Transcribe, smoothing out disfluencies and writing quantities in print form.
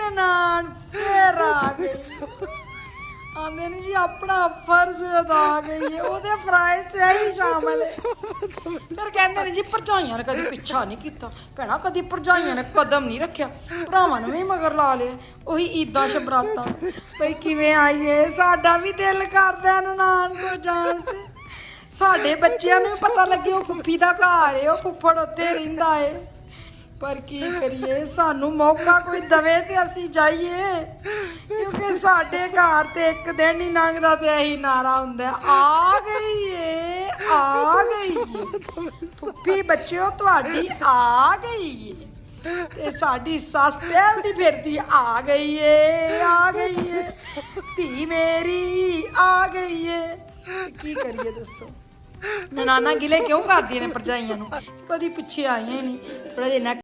ननान फिर आ गई आंदे नहीं जी अपना फर्ज अदा गई है ओदे फराइज च ही शामिल है फिर कहंदे ने जी भरजाइयां ने कदी पिछा नहीं कीता भैणा कदी भरजाइयां ने कदम नहीं रखिया भरावां ने भी मगर ला लिया ਉਹੀ ईदां शबरातां भई किवें आईए साडा भी दिल करदा ननान को जान ते साडे बच्चियां नूं पता लगे ਉਹ फुफ्फी दा घर है ਉਹ फुੱफड़ उत्थे रहिंदा है पर की करिए सानू मौका कोई दवे ते असी जाइए क्योंकि साडे घर ते एक दिन नहीं लंघदा ते यही नारा हुंदा आ गई है फुप्पी बच्चिओ तुहाडी आ गई है ते साडी सस टहलदी फिरदी आ गई है धी मेरी आ गई है की करिए दसो ननाना गिले क्यों करदियां ने भरजाइयां नूं कदी पिछे आईयां नहीं थोड़ा जिहा